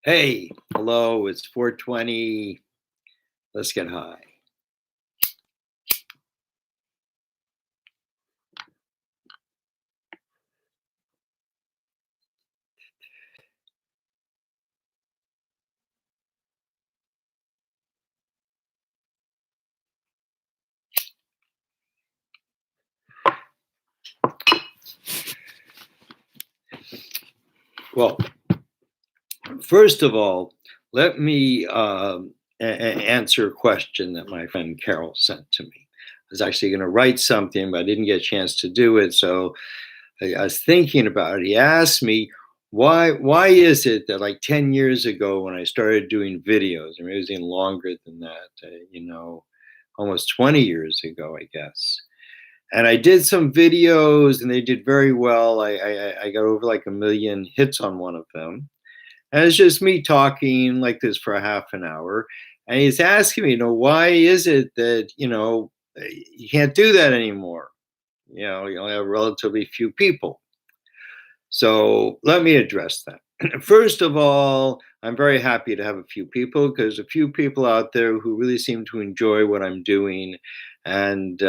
Hey, hello, it's 4:20. Let's get high. Well, first of all, let me answer a question that my friend Carol sent to me. I was actually going to write something, but I didn't get a chance to do it. So I was thinking about it. He asked me, why is it that like 10 years ago when I started doing videos, I mean, it was even longer than that, almost 20 years ago, I guess. And I did some videos and they did very well. I got over like 1 million hits on one of them. And it's just me talking like this for a half an hour. And he's asking me, why is it that, you can't do that anymore? You only have relatively few people. So let me address that. First of all, I'm very happy to have a few people because a few people out there who really seem to enjoy what I'm doing. And,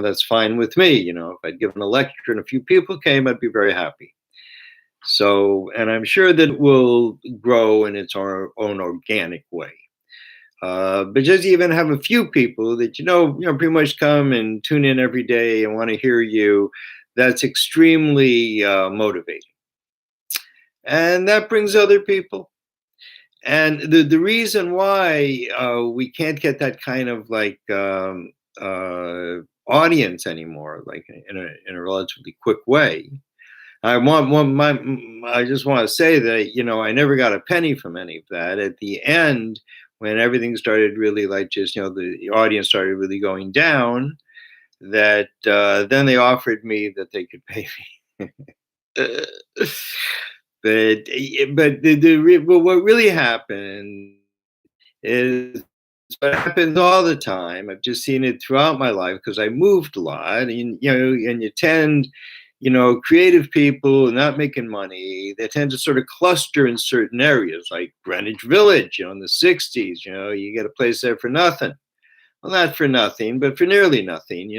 that's fine with me. If I'd given a lecture and a few people came, I'd be very happy. So, and I'm sure that it will grow in its own organic way. But just even have a few people that pretty much come and tune in every day and want to hear you. That's extremely motivating, and that brings other people. And the reason why we can't get that kind of like audience anymore, like in a relatively quick way. I just want to say that I never got a penny from any of that. At the end, when everything started really like just the audience started really going down, that then they offered me that they could pay me. But what really happened is what happens all the time. I've just seen it throughout my life because I moved a lot, and you tend, creative people not making money, they tend to sort of cluster in certain areas, like Greenwich Village, in the '60s. You get a place there for nothing. Well, not for nothing, but for nearly nothing.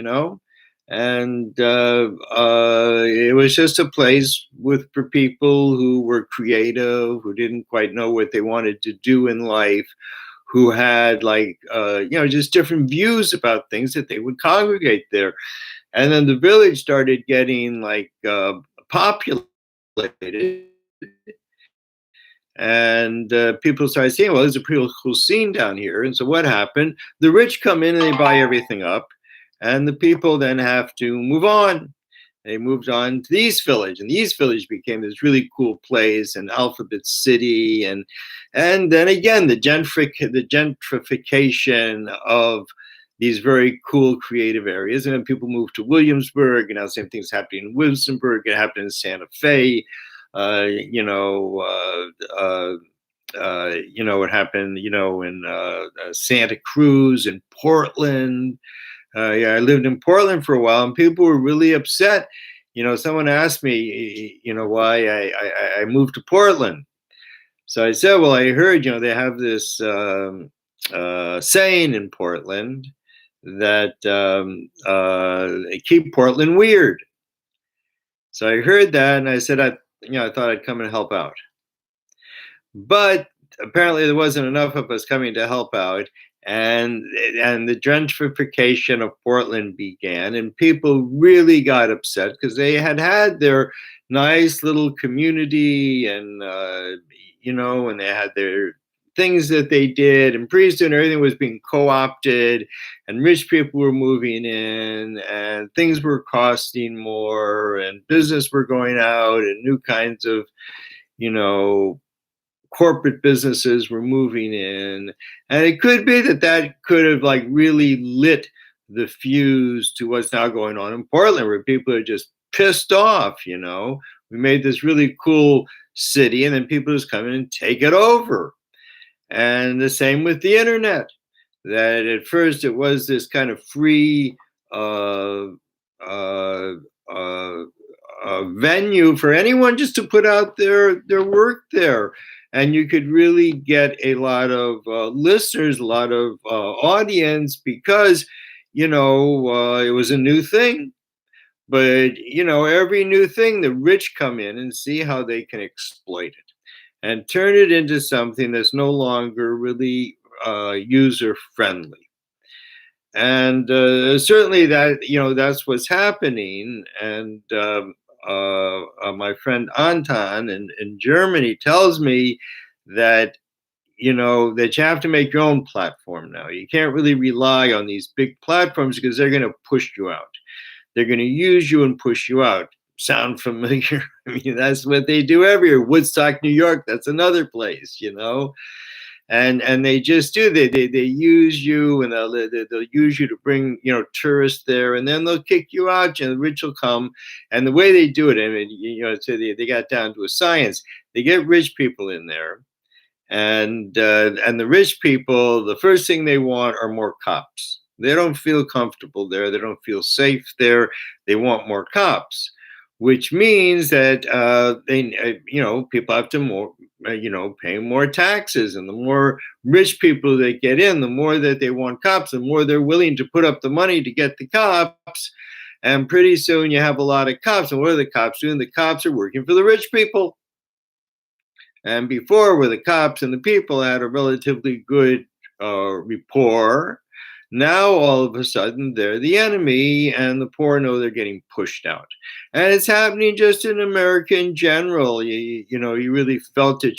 And it was just a place for people who were creative, who didn't quite know what they wanted to do in life, who had like just different views about things, that they would congregate there. And then the village started getting like populated, and people started saying, well, there's a pretty cool scene down here. And so what happened? The rich come in and they buy everything up, and the people then have to move on. They moved on to the East Village, and the East Village became this really cool place, and Alphabet City, and then again the gentrification of these very cool creative areas. And then people moved to Williamsburg, and now the same thing's happening in Williamsburg. It happened in Santa Fe. What happened, in Santa Cruz and Portland. Yeah, I lived in Portland for a while, and people were really upset. Someone asked me, why I moved to Portland. So I said, well, I heard, they have this saying in Portland that they keep Portland weird. So I heard that, and I said, I thought I'd come and help out. But apparently there wasn't enough of us coming to help out, and the gentrification of Portland began, and people really got upset because they had their nice little community, and and they had their things that they did, and pretty soon everything was being co-opted, and rich people were moving in, and things were costing more, and business were going out, and new kinds of you know corporate businesses were moving in. And it could be that could have like really lit the fuse to what's now going on in Portland, where people are just pissed off. We made this really cool city, and then people just come in and take it over. And the same with the internet, that at first it was this kind of free uh, uh, uh, venue for anyone just to put out their work there. And you could really get a lot of listeners, a lot of audience, because, it was a new thing. But, every new thing, the rich come in and see how they can exploit it and turn it into something that's no longer really user friendly. And certainly that's what's happening. And my friend Anton in Germany tells me that that you have to make your own platform now. You can't really rely on these big platforms because they're going to push you out. They're going to use you and push you out. Sound familiar? I mean, that's what they do everywhere. Woodstock, New York, that's another place, And they just do. They use you, and they'll use you to bring tourists there, and then they'll kick you out. The rich will come, and the way they do it, I mean, so they got down to a science. They get rich people in there, and the rich people, the first thing they want are more cops. They don't feel comfortable there. They don't feel safe there. They want more cops, which means that people have to pay more taxes, and the more rich people they get in, the more that they want cops, the more they're willing to put up the money to get the cops. And pretty soon you have a lot of cops. And what are the cops doing? The cops are working for the rich people. And before, where the cops and the people had a relatively good rapport, now all of a sudden they're the enemy, and the poor know they're getting pushed out. And it's happening just in America in general. You really felt it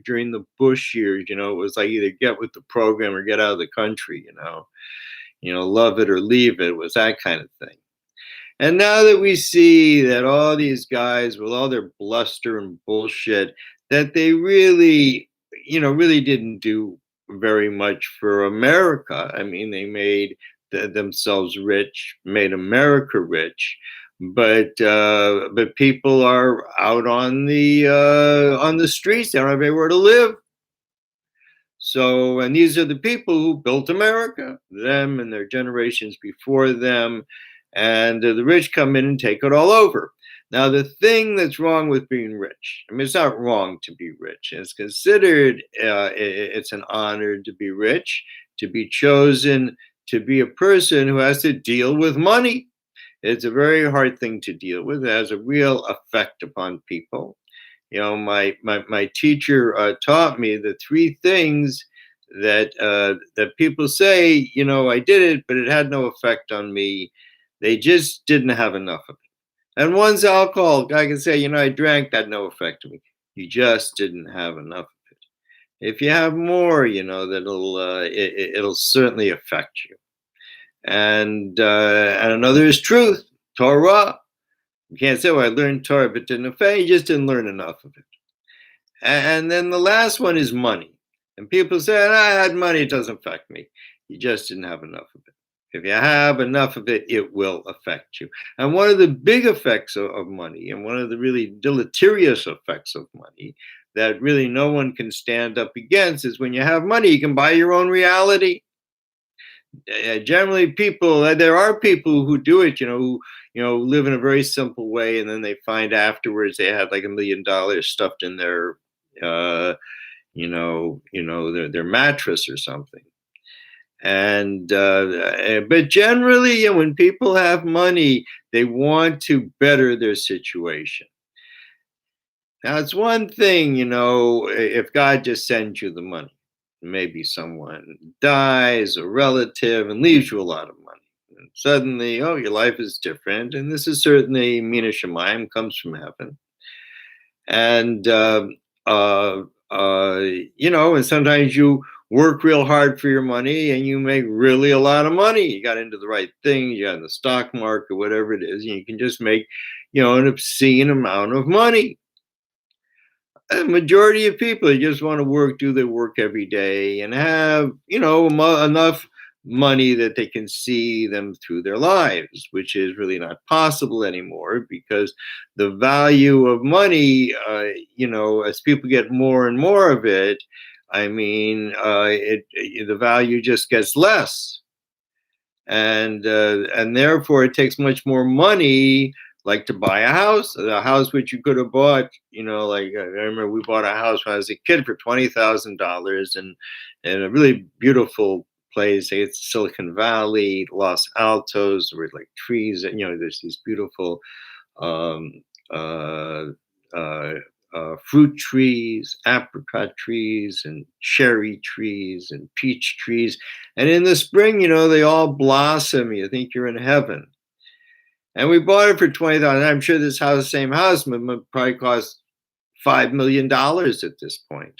during the Bush years. It was like either get with the program or get out of the country. Love it or leave it. It was that kind of thing. And now that we see that all these guys with all their bluster and bullshit, that they really didn't do very much for America. I mean, they made themselves rich, made America rich, but people are out on the streets. They don't have anywhere to live. So, and these are the people who built America, them and their generations before them, and the rich come in and take it all over. Now, the thing that's wrong with being rich, I mean, it's not wrong to be rich. It's considered, it's an honor to be rich, to be chosen, to be a person who has to deal with money. It's a very hard thing to deal with. It has a real effect upon people. My teacher taught me the three things that people say, I did it, but it had no effect on me. They just didn't have enough of it. And one's alcohol. I can say, I drank, that had no effect on me. You just didn't have enough of it. If you have more, it'll certainly affect you. And another is truth, Torah. You can't say, well, I learned Torah, but didn't affect. You just didn't learn enough of it. And then the last one is money. And people say, I had money, it doesn't affect me. You just didn't have enough of it. If you have enough of it, it will affect you. And one of the big effects of money, and one of the really deleterious effects of money that really no one can stand up against, is when you have money, you can buy your own reality. Generally, there are people who do it, who live in a very simple way, and then they find afterwards they had like $1 million stuffed in their their mattress or something. And but generally, when people have money, they want to better their situation. Now, it's one thing, if God just sends you the money. Maybe someone dies, a relative, and leaves you a lot of money. And suddenly, your life is different. And this is certainly Mina Shemayim, comes from heaven. And, and sometimes you work real hard for your money and you make really a lot of money. You got into the right thing, you got in the stock market, whatever it is, and you can just make, an obscene amount of money. A majority of people just want to do their work every day and have, enough money that they can see them through their lives, which is really not possible anymore, because the value of money, as people get more and more of it, I mean, the value just gets less. And therefore it takes much more money like to buy a house which you could have bought, like I remember we bought a house when I was a kid for $20,000 and in a really beautiful place. It's Silicon Valley, Los Altos, where like trees, and there's these beautiful um, uh, uh, fruit trees, apricot trees, and cherry trees, and peach trees. And in the spring, they all blossom. You think you're in heaven. And we bought it for $20,000. I'm sure this house, same house, would probably cost $5 million at this point.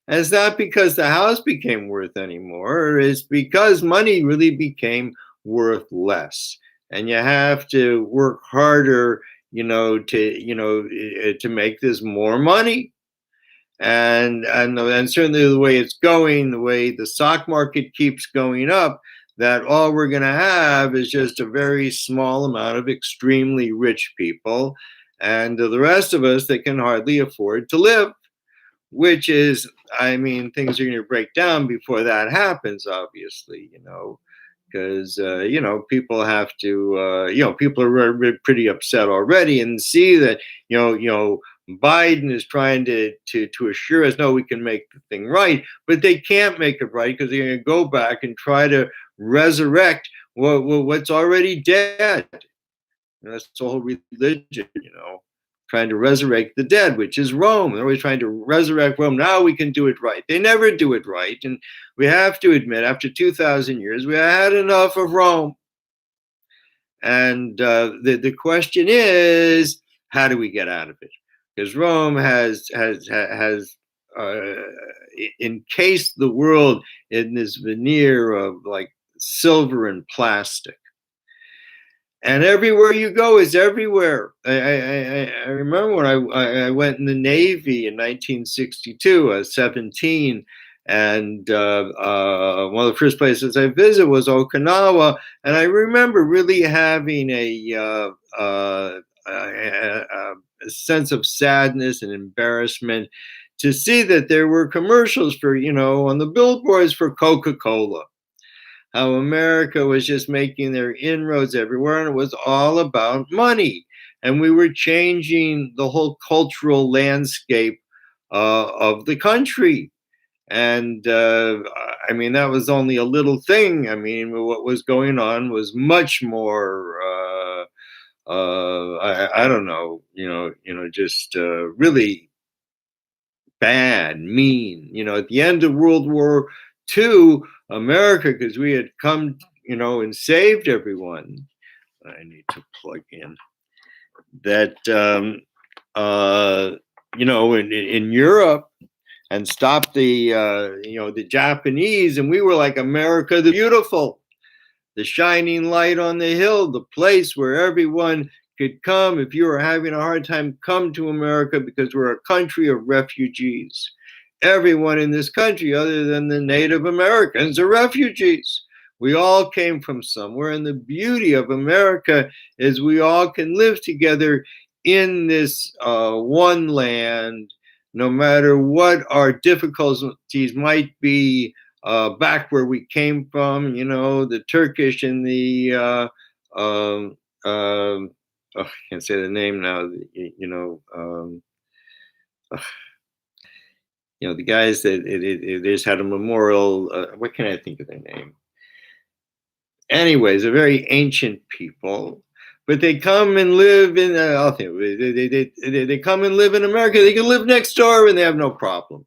And it's not because the house became worth anymore. It's because money really became worth less. And you have to work harder, to make this more money. And certainly the way it's going, the way the stock market keeps going up, that all we're going to have is just a very small amount of extremely rich people, and the rest of us that can hardly afford to live, which is, things are going to break down before that happens, obviously, because, people have to, people are pretty upset already and see that, Biden is trying to assure us, no, we can make the thing right, but they can't make it right because they're going to go back and try to resurrect what's already dead. That's the whole religion, trying to resurrect the dead, which is Rome. They're always trying to resurrect Rome. Now we can do it right. They never do it right. And we have to admit, after 2,000 years, we had enough of Rome. And the question is, how do we get out of it? Because Rome has encased the world in this veneer of like silver and plastic. And everywhere you go is everywhere. I remember when I went in the Navy in 1962, I was 17, and one of the first places I visited was Okinawa, and I remember really having a sense of sadness and embarrassment to see that there were commercials for, on the billboards for Coca-Cola. How America was just making their inroads everywhere, and it was all about money. And we were changing the whole cultural landscape of the country. And that was only a little thing. What was going on was much more, I don't know, just really bad, mean. At the end of World War II, America, because we had come, and saved everyone. I need to plug in that, in Europe, and stop the Japanese, and we were like America the Beautiful, the shining light on the hill, the place where everyone could come. If you were having a hard time, come to America, because we're a country of refugees. Everyone in this country, other than the Native Americans, are refugees. We all came from somewhere, and the beauty of America is we all can live together in this one land, no matter what our difficulties might be back where we came from. The Turkish and the I can't say the name now. The guys that they just had a memorial. What can I think of their name? Anyways, a very ancient people, but they come and live in. They come and live in America. They can live next door and they have no problem.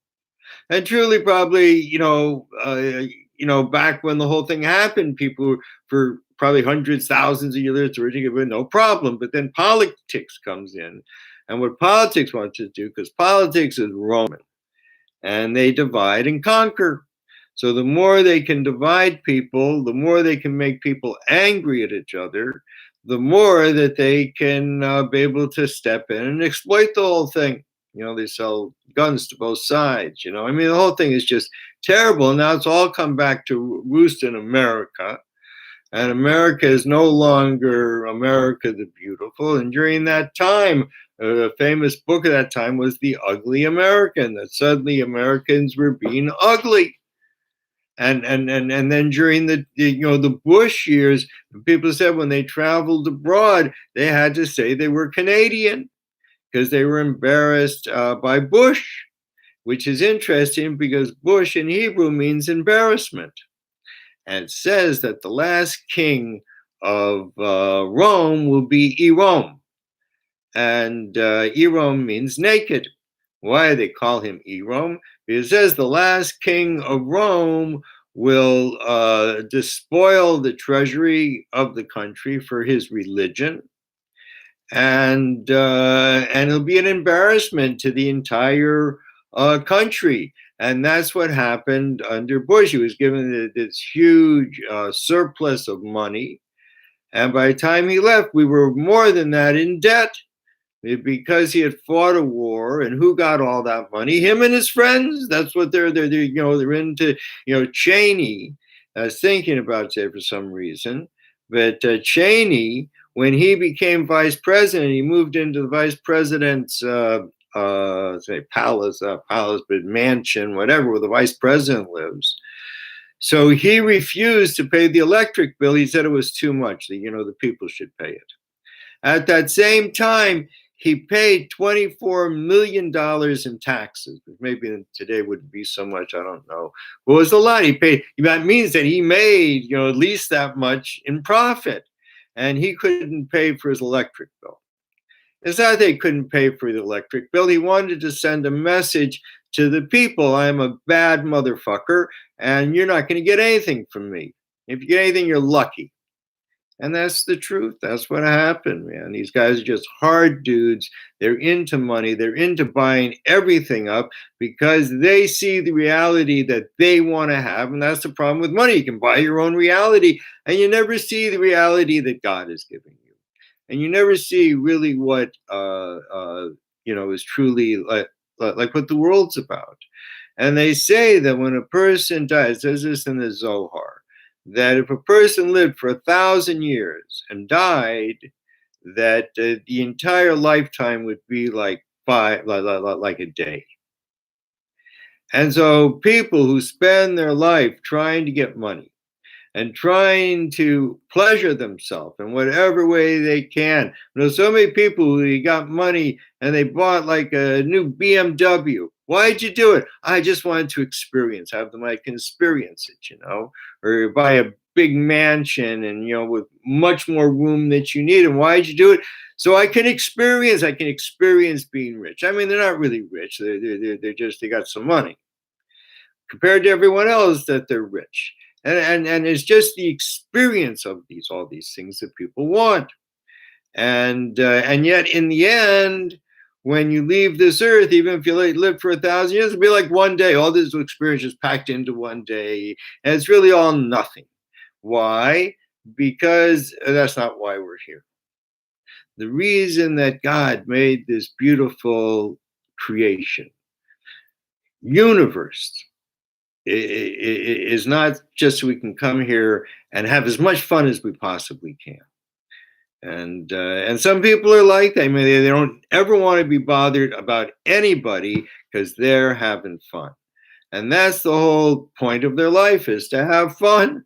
And truly, probably, back when the whole thing happened, people for probably hundreds, thousands of years were with no problem. But then politics comes in, and what politics wants to do, because politics is Roman, and they divide and conquer. So the more they can divide people, the more they can make people angry at each other, the more that they can be able to step in and exploit the whole thing. They sell guns to both sides. The whole thing is just terrible. And now it's all come back to roost in America. And America is no longer America the Beautiful. And during that time, a famous book of that time was The Ugly American, that suddenly Americans were being ugly. And then during the Bush years, people said when they traveled abroad, they had to say they were Canadian because they were embarrassed by Bush, which is interesting because Bush in Hebrew means embarrassment. And it says that the last king of Rome will be Erom. And Erom means naked. Why they call him Erom? Because it says the last king of Rome will despoil the treasury of the country for his religion, and it'll be an embarrassment to the entire country. And that's what happened under Bush. He was given this huge surplus of money, and by the time he left, we were more than that in debt because he had fought a war. And who got all that money? Him and his friends. That's what they're into. Cheney. I was thinking about it for some reason, but Cheney, when he became vice president, he moved into the vice president's palace, but mansion, whatever, where the vice president lives. So he refused to pay the electric bill. He said it was too much. The people should pay it. At that same time, he paid $24 million in taxes. Maybe today wouldn't be so much, I don't know. But it was a lot he paid. That means that he made, at least that much in profit. And he couldn't pay for his electric bill. It's not that he couldn't pay for the electric bill. He wanted to send a message to the people. I'm a bad motherfucker, and you're not going to get anything from me. If you get anything, you're lucky. And that's the truth. That's what happened, man. These guys are just hard dudes. They're into money. They're into buying everything up because they see the reality that they want to have. And that's the problem with money. You can buy your own reality, and you never see the reality that God is giving you. And you never see really what, is truly like what the world's about. And they say that when a person dies, there's this in the Zohar, that if a person lived for 1,000 years and died, that the entire lifetime would be like a day. And so people who spend their life trying to get money and trying to pleasure themselves in whatever way they can. So many people who got money and they bought like a new BMW. Why'd you do it? I just wanted to experience, have them, I can experience it, or buy a big mansion and, with much more room that you need. And why'd you do it? So I can experience being rich. I mean, they're not really rich. They got some money compared to everyone else that they're rich. And it's just the experience of all these things that people want. And yet in the end, when you leave this earth, even if you live for 1,000 years, it'll be like one day. All this experience is packed into one day. And it's really all nothing. Why? Because that's not why we're here. The reason that God made this beautiful creation, universe, is not just so we can come here and have as much fun as we possibly can. And some people are like that. I mean, they don't ever want to be bothered about anybody because they're having fun. And that's the whole point of their life, is to have fun.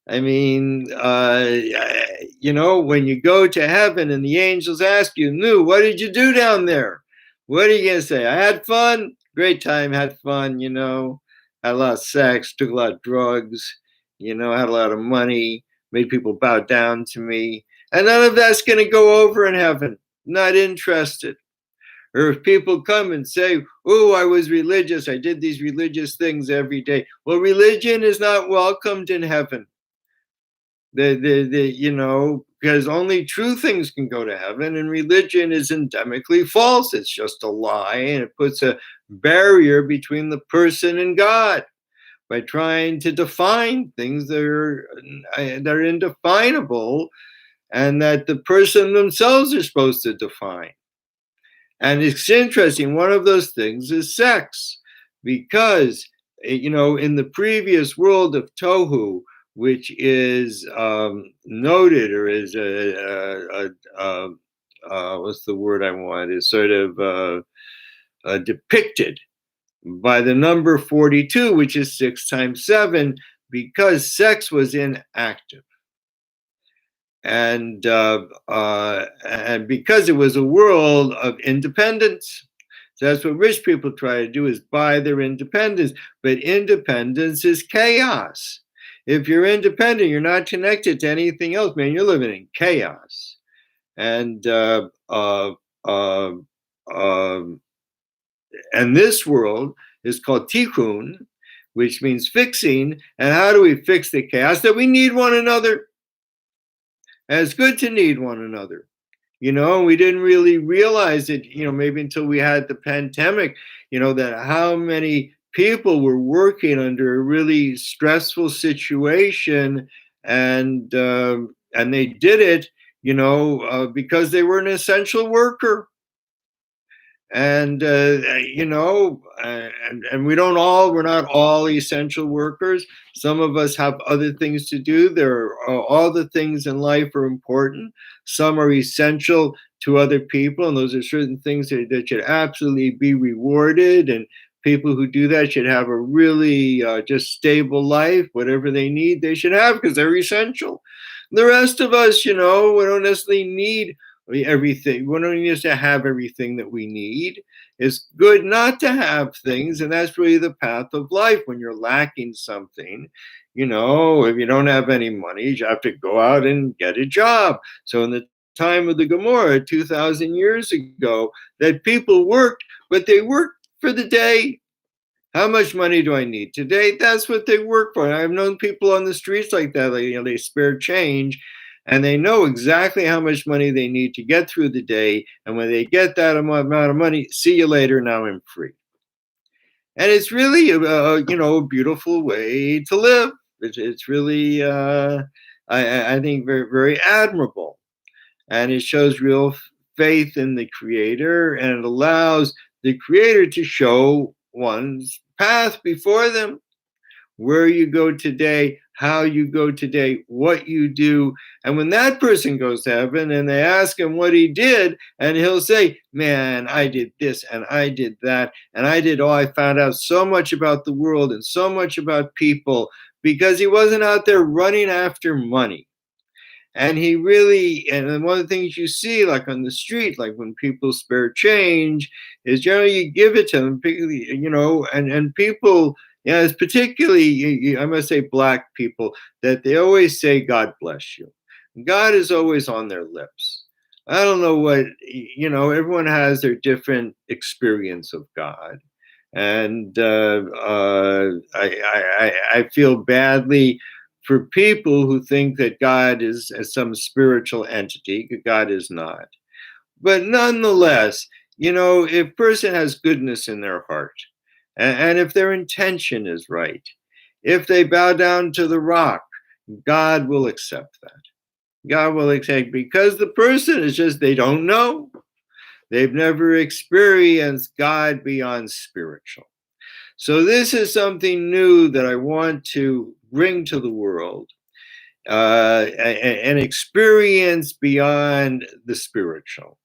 I mean, when you go to heaven and the angels ask you, "Nu, what did you do down there?" What are you going to say? I had fun. Great time, had fun, had a lot of sex, took a lot of drugs, had a lot of money, made people bow down to me. And none of that's going to go over in heaven. Not interested. Or if people come and say, "Oh, I was religious. I did these religious things every day." Well, religion is not welcomed in heaven. Because only true things can go to heaven, and religion is endemically false. It's just a lie, and it puts a barrier between the person and God by trying to define things that are indefinable and that the person themselves are supposed to define. And it's interesting, one of those things is sex, because, in the previous world of Tohu, which is noted, or is what's the word I want, is sort of depicted by the number 42, which is 6 times 7, because sex was inactive. And because it was a world of independence. So that's what rich people try to do, is buy their independence. But independence is chaos. If you're independent, you're not connected to anything else, man. You're living in chaos. And and this world is called tikkun, which means fixing. And how do we fix the chaos? That we need one another. And it's good to need one another. We didn't really realize it, maybe until we had the pandemic, that how many people were working under a really stressful situation, and they did it, because they were an essential worker. And we're not all essential workers. Some of us have other things to do. All the things in life are important. Some are essential to other people, and those are certain things that should absolutely be rewarded. And people who do that should have a really just stable life. Whatever they need, they should have, because they're essential. The rest of us, we don't necessarily need everything. We don't need to have everything that we need. It's good not to have things, and that's really the path of life. When you're lacking something, if you don't have any money, you have to go out and get a job. So in the time of the Gomorrah 2,000 years ago, that people worked, but they worked for the day. How much money do I need today? That's what they work for. And I've known people on the streets like that. They spare change, and they know exactly how much money they need to get through the day. And when they get that amount of money, see you later. Now I'm free. And it's really a beautiful way to live. It's really, I think, very, very admirable. And it shows real faith in the Creator, and it allows the Creator to show one's path before them, where you go today, how you go today, what you do. And when that person goes to heaven and they ask him what he did, and he'll say, man, I did this and I did that, and I found out so much about the world and so much about people, because he wasn't out there running after money. And and one of the things you see, like on the street, like when people spare change, is generally you give it to them, and people, it's particularly, I must say, Black people, that they always say, God bless you. God is always on their lips. I don't know what, everyone has their different experience of God. And I feel badly for people who think that God is some spiritual entity. God is not. But nonetheless, if a person has goodness in their heart, and if their intention is right, if they bow down to the rock, God will accept that. God will accept, because the person is just, they don't know. They've never experienced God beyond spiritual. So this is something new that I want to bring to the world, an experience beyond the spiritual.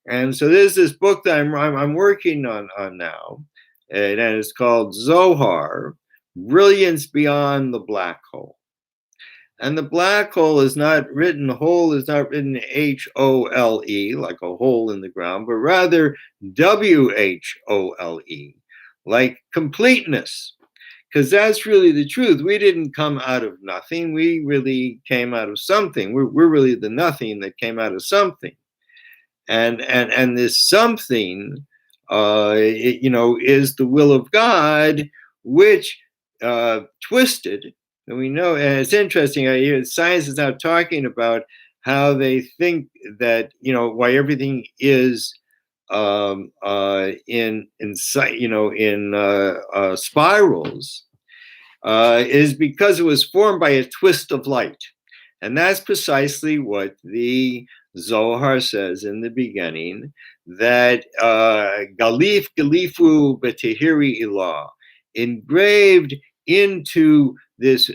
And so there's this book that I'm working on now, and it's called Zohar, Brilliance Beyond the Black Hole. And the black hole is not written, HOLE like a hole in the ground, but rather WHOLE, like completeness. Because that's really the truth. We didn't come out of nothing. We really came out of something. We're really the nothing that came out of something. And this something, is the will of God, which twisted. And we know, and it's interesting. I hear science is now talking about how they think that why everything is in spirals, is because it was formed by a twist of light. And that's precisely what the Zohar says in the beginning, that Galif Galifu Betehiri Ilah, engraved into this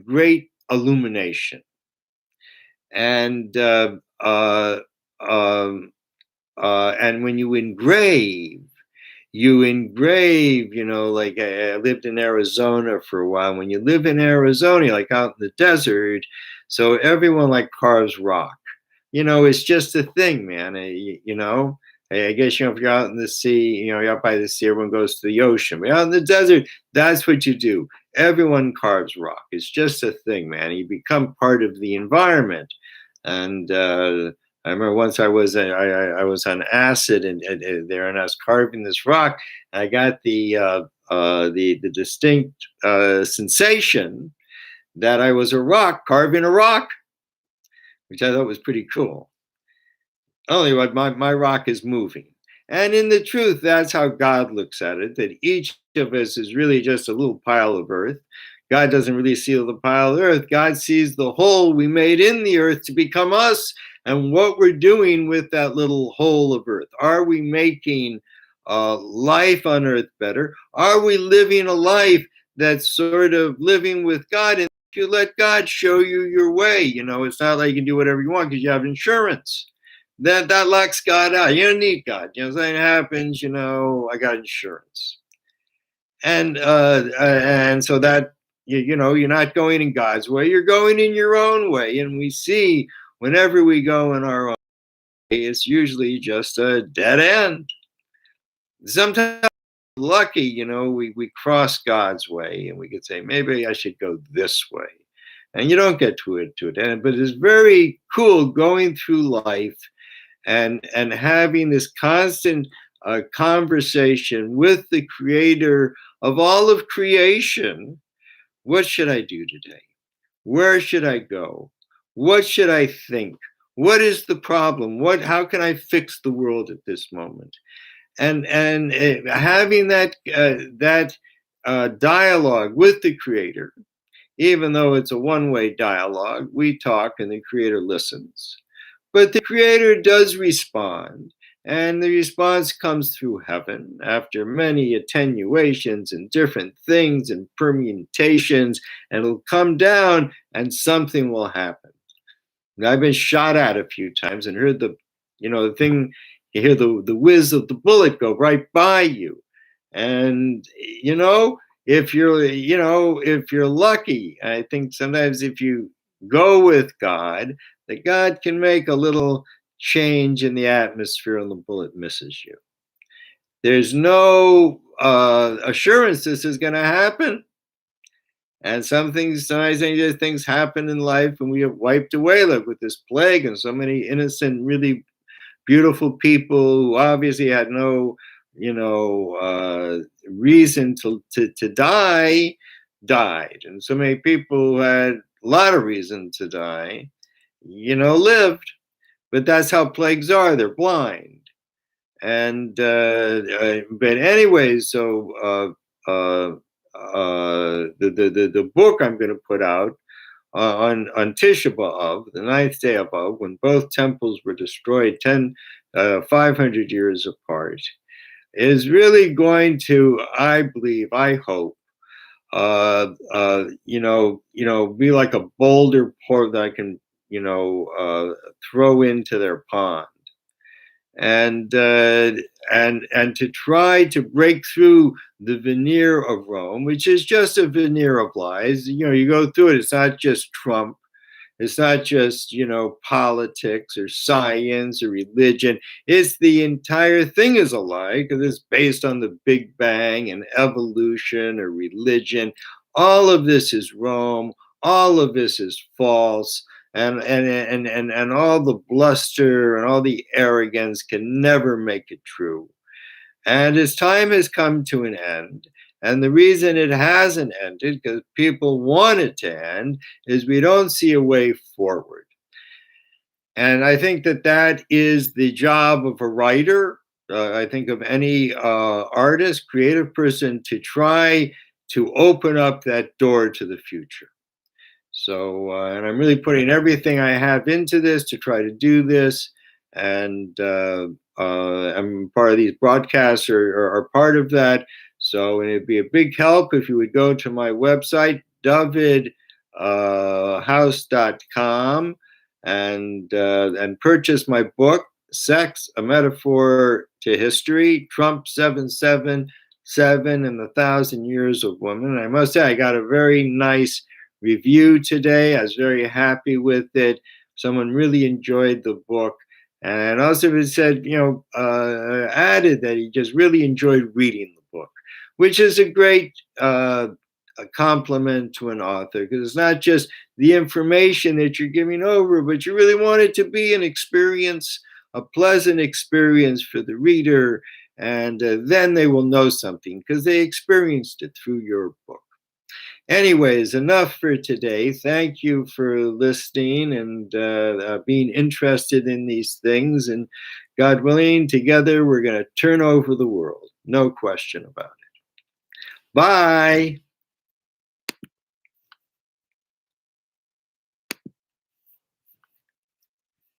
great illumination. And when you engrave, you engrave, like I lived in Arizona for a while. When you live in Arizona, like out in the desert, so everyone like carves rock. It's just a thing, man. I guess, if you're out in the sea, you're out by the sea, everyone goes to the ocean. But out in the desert, that's what you do. Everyone carves rock. It's just a thing, man. You become part of the environment. And I remember once I was on acid and there, and I was carving this rock. I got the distinct sensation that I was a rock carving a rock, which I thought was pretty cool. Only what my rock is moving. And in the truth, that's how God looks at it, that each of us is really just a little pile of earth. God doesn't really see the pile of earth. God sees the hole we made in the earth to become us and what we're doing with that little hole of earth. Are we making life on earth better? Are we living a life that's sort of living with God? And if you let God show you your way, it's not like you can do whatever you want because you have insurance. That locks God out. You don't need God. Something happens, I got insurance. And so that you're not going in God's way, you're going in your own way. And we see whenever we go in our own way, it's usually just a dead end. Sometimes lucky, we cross God's way and we could say, maybe I should go this way. And you don't get to it end, but it's very cool going through life and having this constant conversation with the creator of all of creation. What should I do today? Where should I go? What should I think? What is the problem? How can I fix the world at this moment? And having that dialogue with the creator, even though it's a one-way dialogue, we talk and the creator listens. But the creator does respond, and the response comes through heaven after many attenuations and different things and permutations, and it'll come down and something will happen. And I've been shot at a few times and heard the thing, you hear the whiz of the bullet go right by you. And, if you're lucky, I think sometimes if you go with God, that God can make a little change in the atmosphere and the bullet misses you. There's no assurance this is going to happen. And sometimes things happen in life and we have wiped away, like with this plague and so many innocent, really beautiful people who obviously had no, reason to die, died. And so many people who had a lot of reason to die, lived. But that's how plagues are. They're blind. And but anyway, so the book I'm going to put out on Tisha B'Av, the 9th day of Av, when both temples were destroyed 500 years apart, is really going to, I believe, I hope, be like a boulder pour that I can, throw into their pond. And to try to break through the veneer of Rome, which is just a veneer of lies. You go through it. It's not just Trump. It's not just, politics or science or religion. It's the entire thing is a lie because it's based on the Big Bang and evolution or religion. All of this is Rome. All of this is false. And all the bluster and all the arrogance can never make it true. And its time has come to an end. And the reason it hasn't ended, because people want it to end, is we don't see a way forward. And I think that is the job of a writer. I think of any artist, creative person, to try to open up that door to the future. So, and I'm really putting everything I have into this to try to do this. And I'm part of these broadcasts are part of that. So it'd be a big help if you would go to my website, dovidhouse.com, and purchase my book, Sex, a Metaphor to History, Trump 777 and the 1,000 Years of Woman. And I must say, I got a very nice review today. I was very happy with it. Someone really enjoyed the book. And also it said, added that he just really enjoyed reading the book, which is a great a compliment to an author, because it's not just the information that you're giving over, but you really want it to be an experience, a pleasant experience for the reader, and then they will know something because they experienced it through your book. Anyways, enough for today. Thank you for listening and being interested in these things. And God willing, together we're going to turn over the world. No question about it. Bye.